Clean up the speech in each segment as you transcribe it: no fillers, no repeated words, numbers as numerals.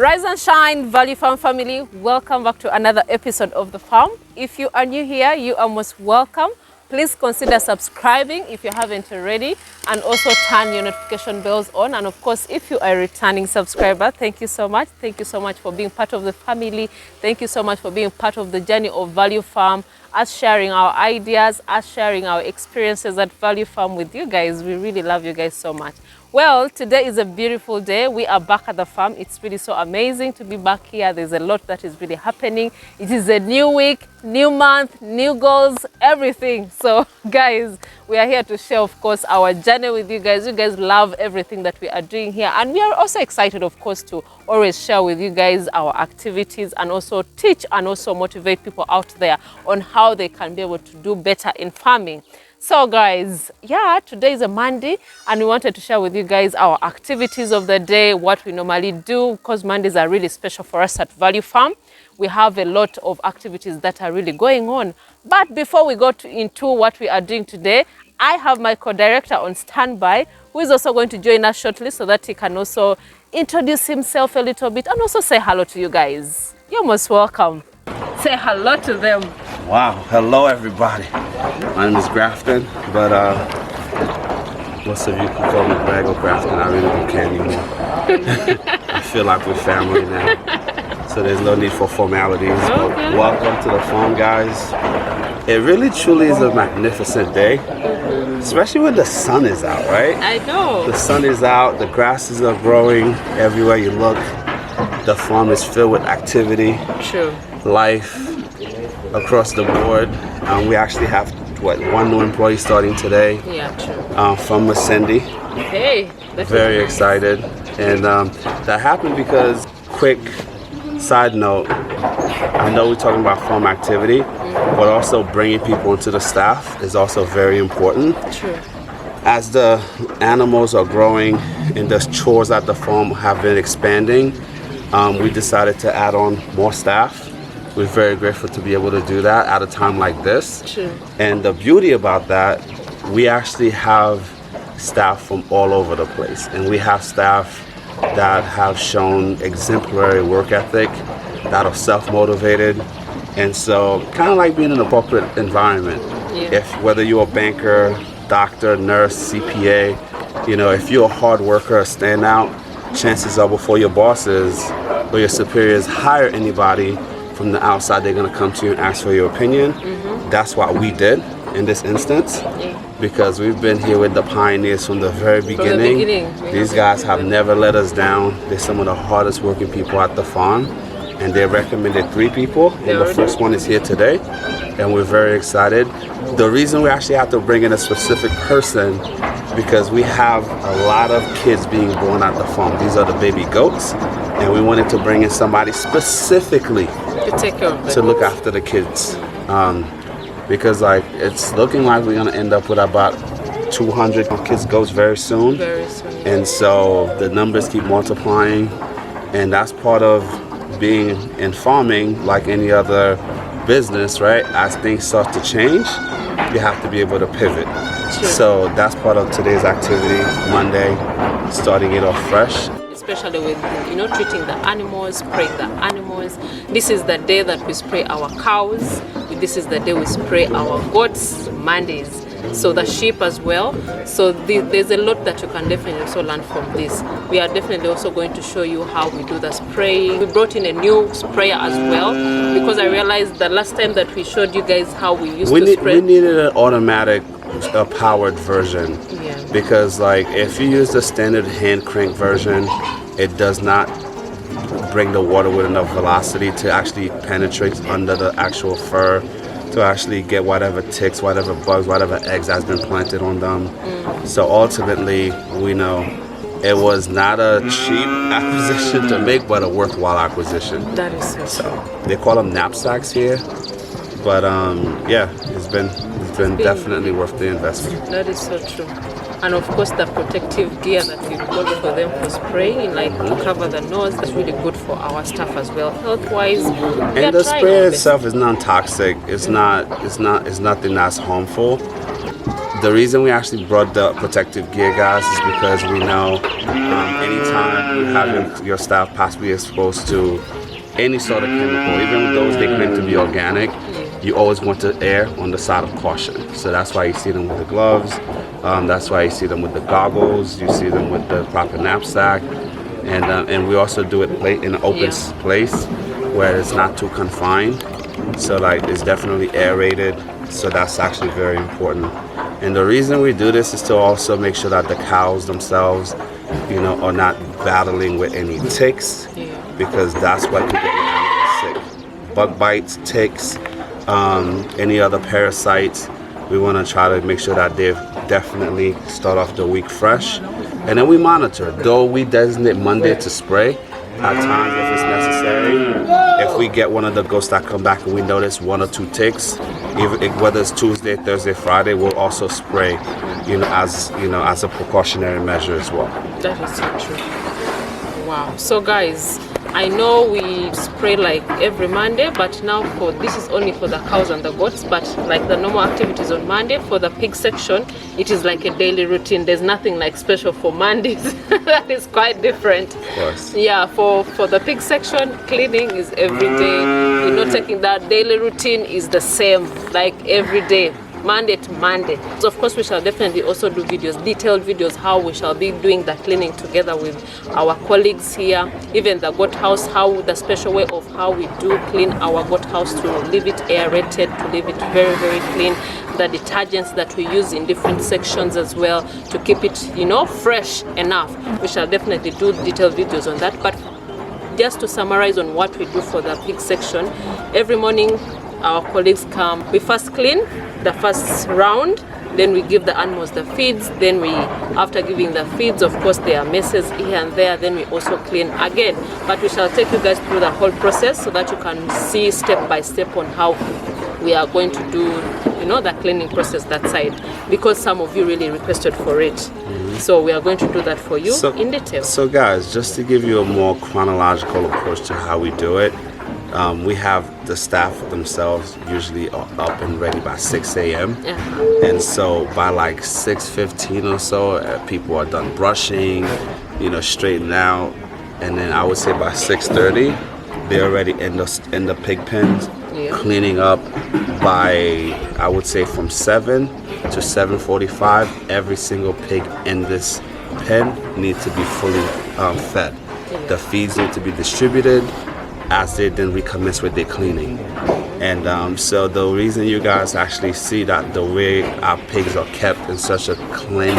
Rise and shine, Value Farm family. Welcome back to another episode of The Farm. If you are new here, you are most welcome. Please consider subscribing if you haven't already, and also turn your notification bells on. And of course, if you are a returning subscriber, thank you so much. Thank you so much for being part of the family. Thank you so much for being part of the journey of Value Farm, us sharing our ideas, us sharing our experiences at Value Farm with you guys. We really love you guys so much. Well, today is a beautiful day. We are back at the farm. It's really so amazing to be back here. There's a lot that is really happening. It is a new week, new month, new goals, everything. So guys, we are here to share, of course, our journey with you guys. You guys love everything that we are doing here. And we are also excited, of course, to always share with you guys our activities and also teach and also motivate people out there on how they can be able to do better in farming. So guys, yeah, today is a Monday and we wanted to share with you guys our activities of the day, what we normally do, because Mondays are really special for us at Value Farm. We have a lot of activities that are really going on. But before we go into what we are doing today, I have my co-director on standby who is also going to join us shortly so that he can also introduce himself a little bit and also say hello to you guys. You're most welcome. Say hello to them. Wow, hello everybody. My name is Grafton, but most of you can call me Greg or Grafton. I really don't care anymore. I feel like we're family now, so there's no need for formalities. Okay. But welcome to the farm, guys. It really truly is a magnificent day, especially when the sun is out, right? I know. The sun is out, the grasses are growing everywhere you look. The farm is filled with activity, True. life across the board. We actually have one new employee starting today. Yeah, true. From Massendi. Hey, that's Very nice. excited, and that happened because, quick side note, I know we're talking about farm activity, but also bringing people into the staff is also very important. True. As the animals are growing and the chores at the farm have been expanding, we decided to add on more staff. We're very grateful to be able to do that at a time like this. True. And the beauty about that, we actually have staff from all over the place. And we have staff that have shown exemplary work ethic, that are self-motivated. And so kind of like being in a corporate environment. Yeah. Whether you're a banker, doctor, nurse, CPA, if you're a hard worker, a standout, chances are before your bosses or your superiors hire anybody from the outside, they're going to come to you and ask for your opinion. That's what we did in this instance, because we've been here with the pioneers from the very beginning. These guys have never let us down. They're some of the hardest working people at the farm, and they recommended 3 people, and the first one is here today, and we're very excited. The reason we actually have to bring in a specific person, because we have a lot of kids being born at the farm. These are the baby goats, and we wanted to bring in somebody specifically To take care of them. to look after the kids, because it's looking like we're gonna end up with about 200 kids goats very soon. Very soon. And so the numbers keep multiplying, and that's part of being in farming, like any other business, right? As things start to change, you have to be able to pivot. Sure. So that's part of today's activity, Monday, starting it off fresh. Especially with, treating the animals, spraying the animals. This is the day that we spray our cows. This is the day we spray our goats, Mondays. So the sheep as well. So there's a lot that you can definitely also learn from this. We are definitely also going to show you how we do the spraying. We brought in a new sprayer as well, because I realized the last time that we showed you guys how we used to spray. We needed an automatic powered version. Yeah. Because if you use the standard hand crank version, it does not bring the water with enough velocity to actually penetrate under the actual fur, to actually get whatever ticks, whatever bugs, whatever eggs has been planted on them. So ultimately, we know it was not a cheap acquisition to make, but a worthwhile acquisition. That is so. They call them knapsacks here, but yeah, it's been definitely worth the investment. That is so true. And of course the protective gear that we got for them for spraying, to cover the nose, that's really good for our staff as well, health-wise. And the sprayer itself is non-toxic. It's nothing that's harmful. The reason we actually brought the protective gear, guys, is because we know anytime you have your staff possibly exposed to any sort of chemical, even those they claim to be organic, you always want to err on the side of caution. So that's why you see them with the gloves. That's why you see them with the goggles. You see them with the proper knapsack, and we also do it in an open place where it's not too confined. So like it's definitely aerated. So that's actually very important. And the reason we do this is to also make sure that the cows themselves, are not battling with any ticks, because that's what can get your animals sick. Bug bites, ticks, any other parasites. We want to try to make sure that they definitely start off the week fresh. And then we monitor. Though we designate Monday to spray, at times if it's necessary, if we get one of the goats that come back and we notice 1 or 2 ticks, whether it's Tuesday, Thursday, Friday, we'll also spray, as a precautionary measure as well. That is so true. Wow. So guys, I know we spray like every Monday, but now this is only for the cows and the goats, but like the normal activities on Monday, for the pig section, it is like a daily routine. There's nothing like special for Mondays. That is quite different. Of course. Yeah, for the pig section, cleaning is every day. Taking that daily routine is the same, like every day. Monday to Monday. So of course we shall definitely also do videos, detailed videos, how we shall be doing the cleaning together with our colleagues here, even the goat house, how the special way of how we do clean our goat house to leave it aerated, to leave it very, very clean, the detergents that we use in different sections as well to keep it, fresh enough. We shall definitely do detailed videos on that. But just to summarize on what we do for the pig section, every morning our colleagues come. We first clean the first round, then we give the animals the feeds, then after giving the feeds, of course there are messes here and there, then we also clean again. But we shall take you guys through the whole process so that you can see step by step on how we are going to do the cleaning process that side, because some of you really requested for it. So we are going to do that for you in detail. So guys, just to give you a more chronological approach to how we do it, we have the staff themselves usually are up and ready by 6 a.m. And so by like 6:15 or so, people are done brushing, straightened out. And then I would say by 6:30, they're already in the pig pens, cleaning up. By, I would say, from 7 to 7:45, every single pig in this pen needs to be fully fed. The feeds need to be distributed as they then recommence with their cleaning. And so the reason you guys actually see that the way our pigs are kept in such a clean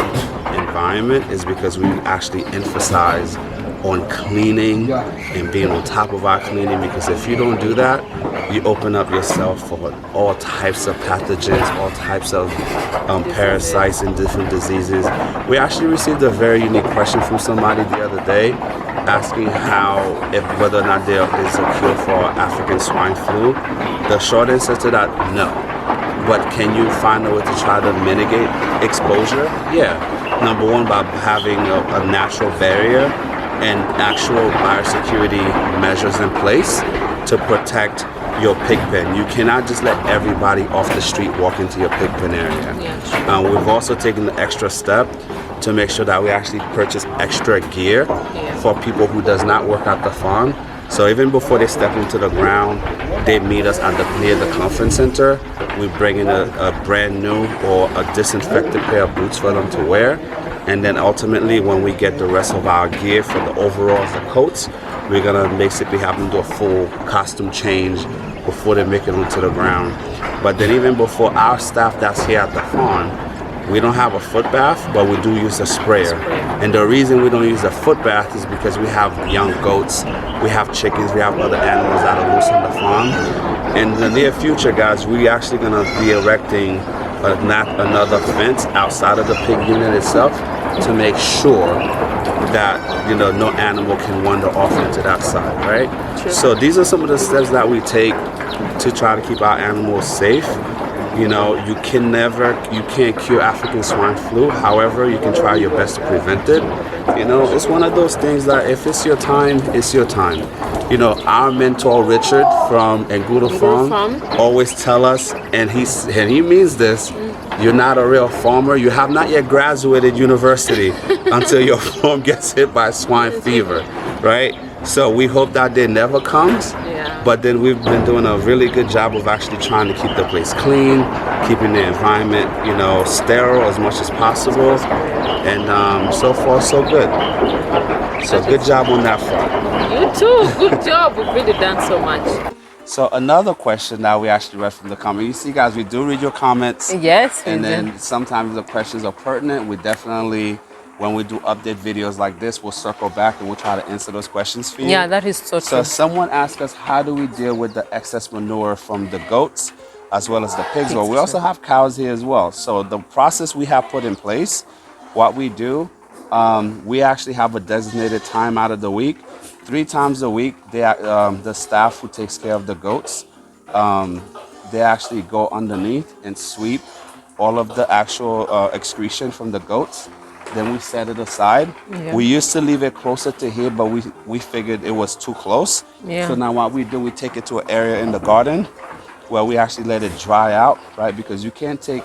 environment is because we actually emphasize on cleaning and being on top of our cleaning, because if you don't do that, you open up yourself for all types of pathogens, all types of parasites and different diseases. We actually received a very unique question from somebody the other day asking whether or not there is a cure for African swine flu. The short answer to that, no. But can you find a way to try to mitigate exposure? Yeah. Number one, by having a natural barrier and actual biosecurity measures in place to protect your pig pen. You cannot just let everybody off the street walk into your pig pen area. We've also taken the extra step to make sure that we actually purchase extra gear for people who does not work at the farm. So even before they step into the ground, they meet us near the conference center. We bring in a brand new or a disinfected pair of boots for them to wear. And then ultimately, when we get the rest of our gear for the overalls, the coats, we're gonna basically have them do a full costume change before they make it onto the ground. But then even before, our staff that's here at the farm, we don't have a foot bath, but we do use a sprayer. And the reason we don't use a foot bath is because we have young goats, we have chickens, we have other animals that are loose on the farm. In the near future, guys, we actually gonna be erecting another fence outside of the pig unit itself to make sure that no animal can wander off into that side, right? True. So these are some of the steps that we take to try to keep our animals safe. You can't cure African swine flu. However, you can try your best to prevent it. It's one of those things that if it's your time, it's your time. Our mentor Richard from Anguda Farm always tell us, and he means this, you're not a real farmer. You have not yet graduated university until your farm gets hit by swine fever, right? So we hope that day never comes. Yeah. But then we've been doing a really good job of actually trying to keep the place clean, keeping the environment, you know, sterile as much as possible. And so far, so good. So good job on that front. You too. Good job. We've really done so much. So another question that we actually read from the comment. You see, guys, we do read your comments. Yes. And then sometimes the questions are pertinent. We definitely, when we do update videos like this, we'll circle back and we'll try to answer those questions for you. Yeah, that is so So true. someone asked us, how do we deal with the excess manure from the goats as well as the pigs? Well, we also have cows here as well. So the process we have put in place, what we do, we actually have a designated time out of the week. 3 times a week, the staff who takes care of the goats, they actually go underneath and sweep all of the actual excretion from the goats. Then we set it aside. Yeah. We used to leave it closer to here, but we figured it was too close. Yeah. So now what we do, we take it to an area in the garden where we actually let it dry out, right? Because you can't take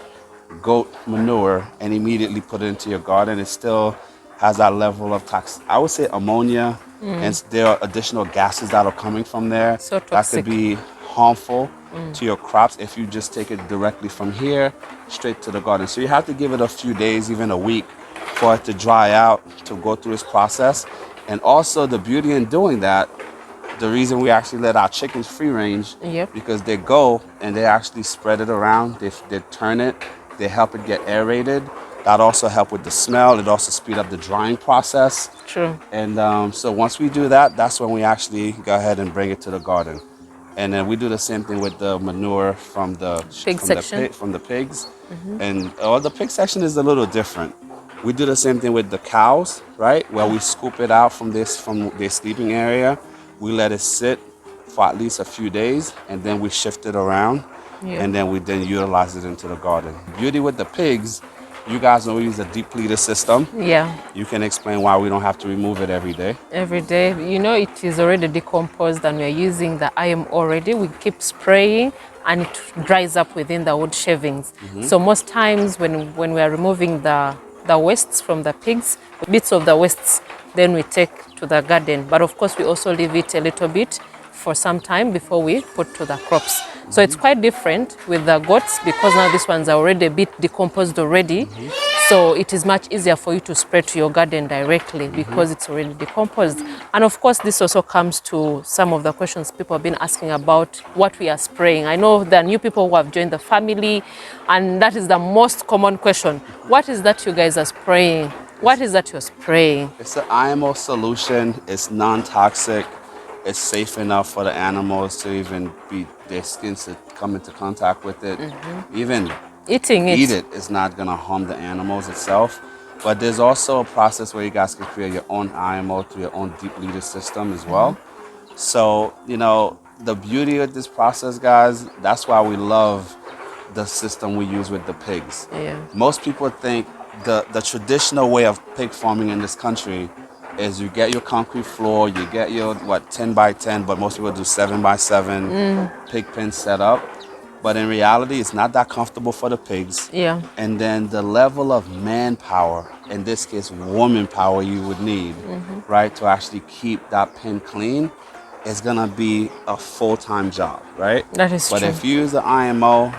goat manure and immediately put it into your garden. It still has that level of I would say ammonia, and there are additional gases that are coming from there So that toxic. could be harmful to your crops if you just take it directly from here straight to the garden. So you have to give it a few days, even a week, for it to dry out, to go through this process. And also the beauty in doing that, the reason we actually let our chickens free range, Yep. because they go and they actually spread it around, they turn it, they help it get aerated. That also help with the smell. It also speed up the drying process. True. And so once we do that, that's when we actually go ahead and bring it to the garden. And then we do the same thing with the manure from the Pig section. from the pigs. And the pig section is a little different. We do the same thing with the cows, right? Where we scoop it out from their sleeping area. We let it sit for at least a few days, and then we shift it around, Yeah. and then we utilize it into the garden. Beauty with the pigs, you guys know we use a depleter system. Yeah. You can explain why we don't have to remove it every day. Every day, you know, it is already decomposed and we're using the IM already. We keep spraying and it dries up within the wood shavings. So most times when we are removing the wastes from the pigs, bits of the wastes, then we take to the garden. But of course, we also leave it a little bit for some time before we put to the crops. So it's quite different with the goats because now these ones are already a bit decomposed already. So it is much easier for you to spray to your garden directly because it's already decomposed. And of course, this also comes to some of the questions people have been asking about what we are spraying. I know there are new people who have joined the family, and that is the most common question. What is that you guys are spraying? What is that you're spraying? It's an IMO solution. It's non-toxic. It's safe enough for the animals to even their skins to come into contact with it. Even Eating it. eat it is not going to harm the animals itself. But there's also a process where you guys can create your own IMO through your own depleter system as well. So, you know, the beauty of this process, guys, that's why we love the system we use with the pigs. Yeah. Most people think the traditional way of pig farming in this country is you get your concrete floor, you get your 10 by 10, but most people do 7 by 7 pig pen set up. But in reality, it's not that comfortable for the pigs. Yeah. And then the level of manpower, in this case, woman power you would need, right, to actually keep that pen clean is gonna be a full-time job, right? That is But true. if you use the IMO,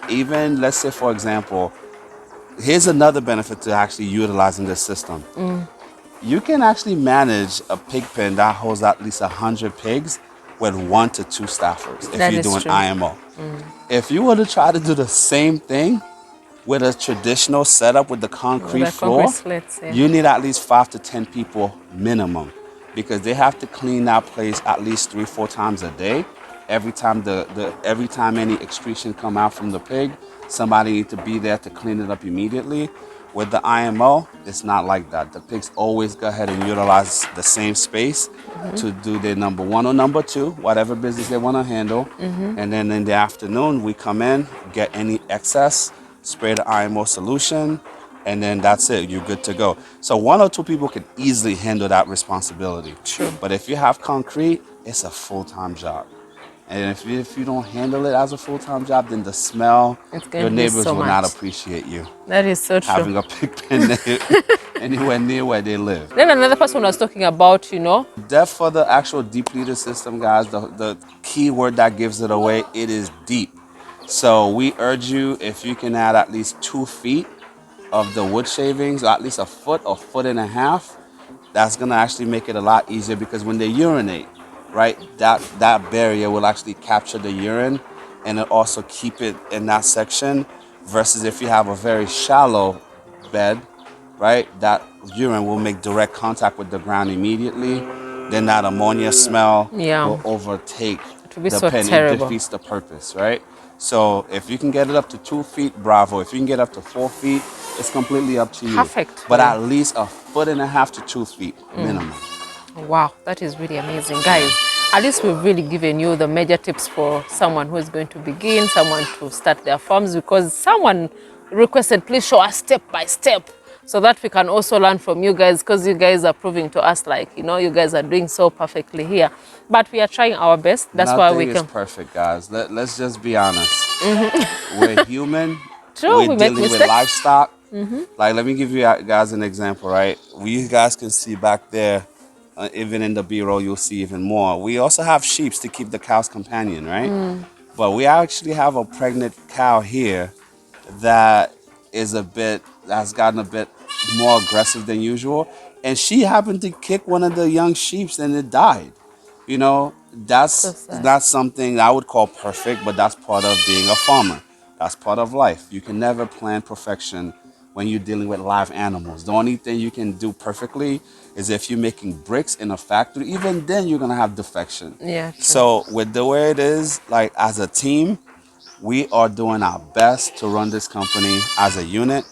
even let's say, for example, here's another benefit to actually utilizing this system. You can actually manage a pig pen that holds at least 100 pigs with 1 to 2 staffers if That you're is doing true. IMO. If you were to try to do the same thing with a traditional setup with the concrete The floor, concrete slats, yeah. you need at least 5 to 10 people minimum, because they have to clean that place at least 3-4 times a day. Every time every time any excretion come out from the pig, somebody needs to be there to clean it up immediately. With the IMO, it's not like that. The pigs always go ahead and utilize the same space to do their number 1 or number 2, whatever business they want to handle. And then in the afternoon, we come in, get any excess, spray the IMO solution, and then that's it. You're good to go. So 1 or 2 people can easily handle that responsibility. True. But if you have concrete, it's a full-time job. And if you don't handle it as a full-time job, then the smell, It's going your to be neighbors so will not much. appreciate you That is so true. having a pig pen anywhere near where they live. Then another person was talking about, Depth for the actual deep leader system, guys, the key word that gives it away, it is deep. So we urge you, if you can add at least 2 feet of the wood shavings, or at least a foot or foot and a half, that's gonna actually make it a lot easier, because when they urinate, right, that barrier will actually capture the urine and it also keep it in that section, versus if you have a very shallow bed, right, that urine will make direct contact with the ground immediately. Then that ammonia smell Yeah. will overtake It will be the so pen. It terrible. defeats the purpose, right? So if you can get it up to 2 feet, bravo. If you can get up to 4 feet, it's completely up to you. Perfect. But Yeah. at least a foot and a half to 2 feet minimum. Wow, that is really amazing. Guys, at least we've really given you the major tips for someone who is going to begin, someone to start their farms, because someone requested, please show us step by step so that we can also learn from you guys, because you guys are proving to us like, you guys are doing so perfectly here. But we are trying our best. That's why we Nothing can. is perfect, guys. Let's just be honest. We're human. True, we We're make dealing with mistakes. livestock. Like, let me give you guys an example, right? You guys can see back there, even in the B-roll, you'll see even more. We also have sheep to keep the cow's companion, right? But we actually have a pregnant cow here that has gotten a bit more aggressive than usual. And she happened to kick one of the young sheeps and it died. That's So sad. not something I would call perfect, but that's part of being a farmer. That's part of life. You can never plan perfection when you're dealing with live animals. The only thing you can do perfectly is if you're making bricks in a factory. Even then, you're gonna have defection. Yeah, true. So with the way it is, like as a team, we are doing our best to run this company as a unit,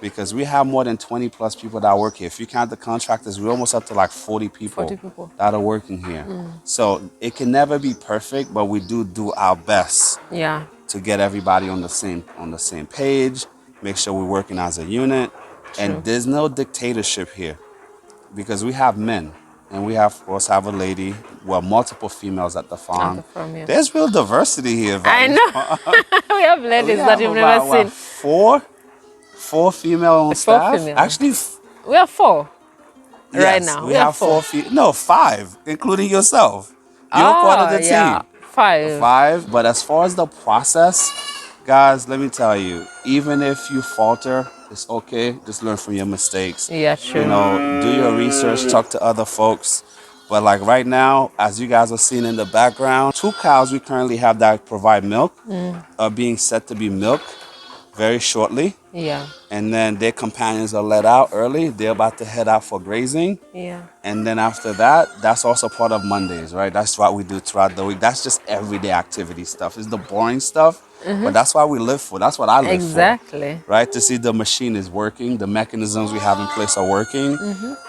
because we have more than 20 plus people that work here. If you count the contractors, we're almost up to like 40 people, 40 people. that are working here. So it can never be perfect, but we do our best Yeah. to get everybody on the same page, make sure we're working as a unit. True. And there's no dictatorship here, because we have men and we have, of course, have a lady, well, multiple females at the farm. Yeah. There's real diversity here. I know. We have ladies that you've never seen. Four female on staff. female. Actually, We have 4 right yes, now. we have 4 no, 5, including yourself. You're part of the team. Yeah. 5. 5. But as far as the process, guys, let me tell you, even if you falter, it's okay. Just learn from your mistakes. Yeah, true. Do your research, talk to other folks. But like right now, as you guys are seeing in the background, 2 cows we currently have that provide milk are being set to be milked very shortly. Yeah. And then their companions are let out early. They're about to head out for grazing. Yeah. And then after that, that's also part of Mondays, right? That's what we do throughout the week. That's just everyday activity stuff. It's the boring stuff, but that's why we live for. That's what I live Exactly. for, right? To see the machine is working, the mechanisms we have in place are working.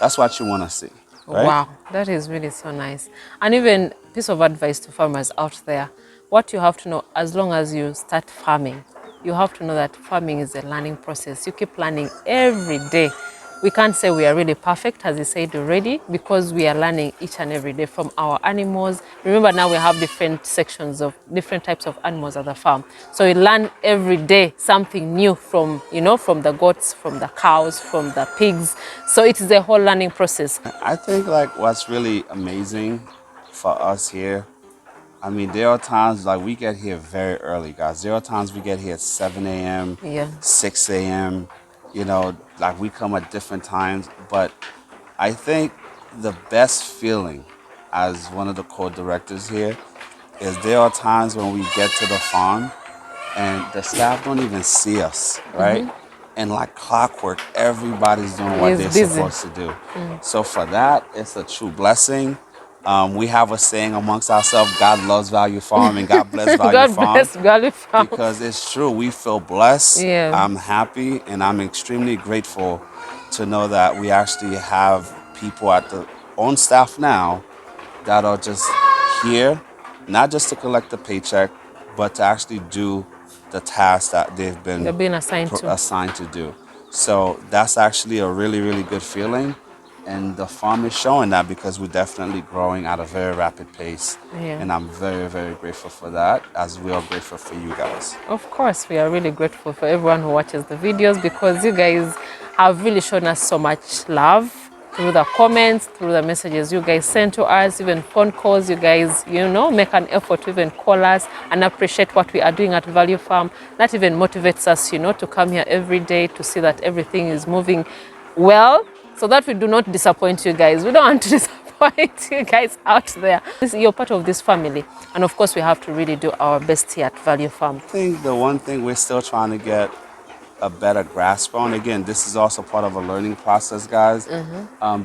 That's what you want to see, right? Wow, that is really so nice. And even piece of advice to farmers out there, what you have to know, as long as you start farming, you have to know that farming is a learning process. You keep learning every day. We can't say we are really perfect, as you said already, because we are learning each and every day from our animals. Remember, now we have different sections of different types of animals at the farm. So we learn every day something new from, from the goats, from the cows, from the pigs. So it is a whole learning process. I think like what's really amazing for us here, I mean, there are times like we get here very early, guys. There are times we get here at 7 a.m., Yeah. 6 a.m., like we come at different times. But I think the best feeling as one of the co-directors here is there are times when we get to the farm and the staff don't even see us, right? And like clockwork, everybody's doing what they're busy. supposed to do. So for that, it's a true blessing. We have a saying amongst ourselves, God loves Value Farm and God bless Value God Farm. bless Value Farm. Because it's true, we feel blessed. Yeah. I'm happy and I'm extremely grateful to know that we actually have people at the on staff now that are just here, not just to collect the paycheck, but to actually do the tasks that they've been They're being assigned to. do. So that's actually a really, really good feeling. And the farm is showing that because we're definitely growing at a very rapid pace. Yeah. And I'm very, very grateful for that, as we are grateful for you guys. Of course, we are really grateful for everyone who watches the videos, because you guys have really shown us so much love through the comments, through the messages you guys send to us, even phone calls. You guys, make an effort to even call us and appreciate what we are doing at Value Farm. That even motivates us, to come here every day to see that everything is moving well, so that we do not disappoint you guys. We don't want to disappoint you guys out there. You're part of this family, and of course we have to really do our best here at Value Farm. I think the one thing we're still trying to get a better grasp on, again, this is also part of a learning process, guys.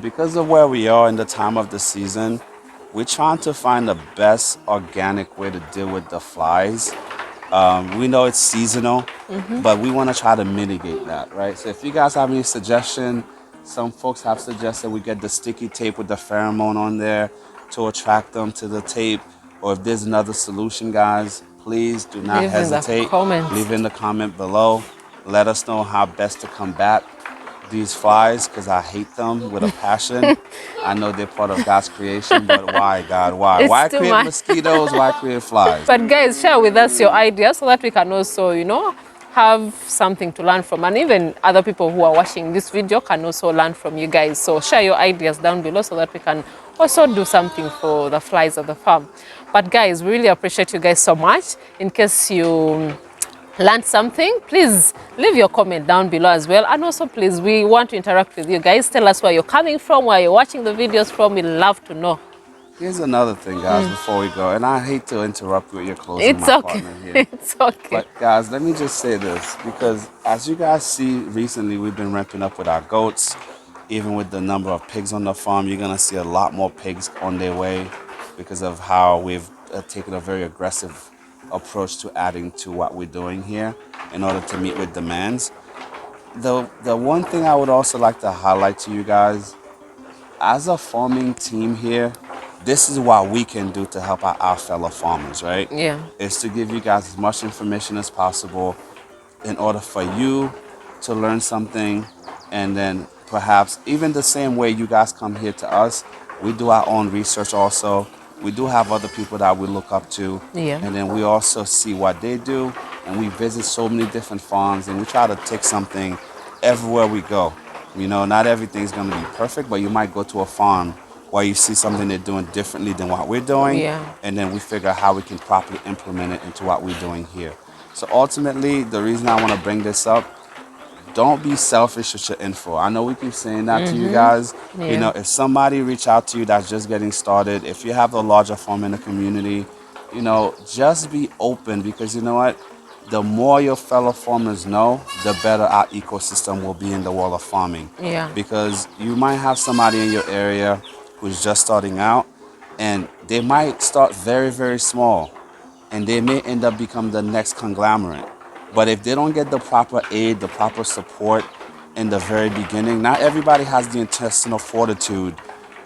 Because of where we are in the time of the season, we're trying to find the best organic way to deal with the flies. We know it's seasonal, but we want to try to mitigate that, right? So if you guys have any suggestion, some folks have suggested we get the sticky tape with the pheromone on there to attract them to the tape. Or if there's another solution, guys, please do not hesitate. Leave in the comment below. Let us know how best to combat these flies, because I hate them with a passion. I know they're part of God's creation, but why, God? Why? Why create mosquitoes? Why create flies? But guys, share with us your ideas so that we can also, have something to learn from. And even other people who are watching this video can also learn from you guys. So share your ideas down below so that we can also do something for the flies of the farm. But guys, we really appreciate you guys so much. In case you learned something, please leave your comment down below as well. And also, please, we want to interact with you guys. Tell us where you're coming from, where you're watching the videos from. We love to know. Here's another thing, guys, before we go, and I hate to interrupt you with your closing. It's okay. Here. It's okay. But guys, let me just say this, because as you guys see, recently we've been ramping up with our goats. Even with the number of pigs on the farm, you're gonna see a lot more pigs on their way, because of how we've taken a very aggressive approach to adding to what we're doing here in order to meet with demands. The one thing I would also like to highlight to you guys, as a farming team here, this is what we can do to help out our fellow farmers, right? Yeah. Is to give you guys as much information as possible in order for you to learn something, and then perhaps even the same way you guys come here to us, we do our own research also. We do have other people that we look up to, and then we also see what they do, and we visit so many different farms, and we try to take something everywhere we go. Not everything's going to be perfect, but you might go to a farm where you see something they're doing differently than what we're doing, and then we figure out how we can properly implement it into what we're doing here. So ultimately, the reason I want to bring this up, don't be selfish with your info. I know we keep saying that to you guys. If somebody reach out to you that's just getting started, if you have a larger farm in the community, just be open, because you know what? The more your fellow farmers know, the better our ecosystem will be in the world of farming. Because you might have somebody in your area who's just starting out, and they might start very, very small, and they may end up becoming the next conglomerate. But if they don't get the proper aid, the proper support in the very beginning, not everybody has the intestinal fortitude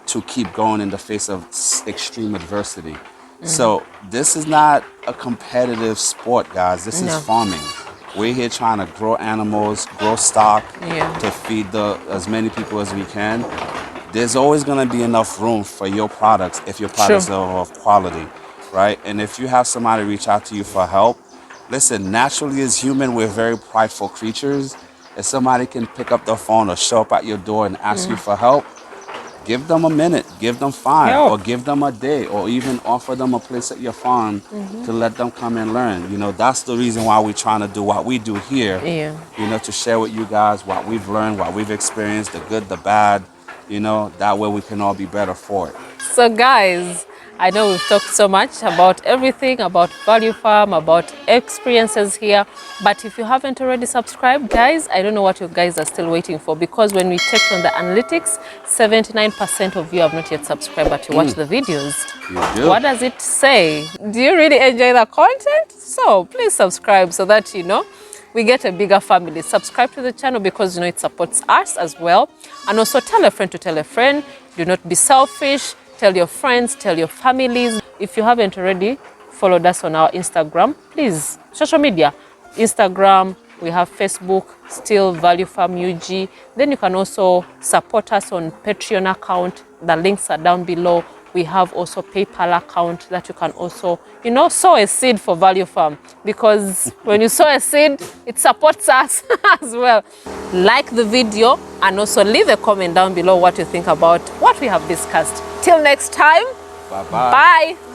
to keep going in the face of extreme adversity. So this is not a competitive sport, guys. This is farming. We're here trying to grow animals, grow stock to feed as many people as we can. There's always going to be enough room for your products if your products are of quality, right? And if you have somebody reach out to you for help, listen, naturally as human, we're very prideful creatures. If somebody can pick up the phone or show up at your door and ask you for help, give them a minute, give them 5, or give them a day, or even offer them a place at your farm to let them come and learn. That's the reason why we're trying to do what we do here, to share with you guys what we've learned, what we've experienced, the good, the bad, that way we can all be better for it. So guys, I know we've talked so much about everything, about Value Farm, about experiences here. But if you haven't already subscribed, guys, I don't know what you guys are still waiting for, because when we checked on the analytics, 79% of you have not yet subscribed, but you watch the videos. You do. What does it say? Do you really enjoy the content? So please subscribe so that, we get a bigger family. Subscribe to the channel because, it supports us as well. And also tell a friend to tell a friend. Do not be selfish. Tell your friends, tell your families. If you haven't already followed us on our Instagram, please, social media, Instagram, We have Facebook, still Value Farm UG. Then you can also support us on Patreon account. The links are down below. We have also PayPal account that you can also, you know, sow a seed for Value Farm, because when you sow a seed, it supports us as well. Like the video and also leave a comment down below what you think about what we have discussed. Till next time, Bye-bye. bye.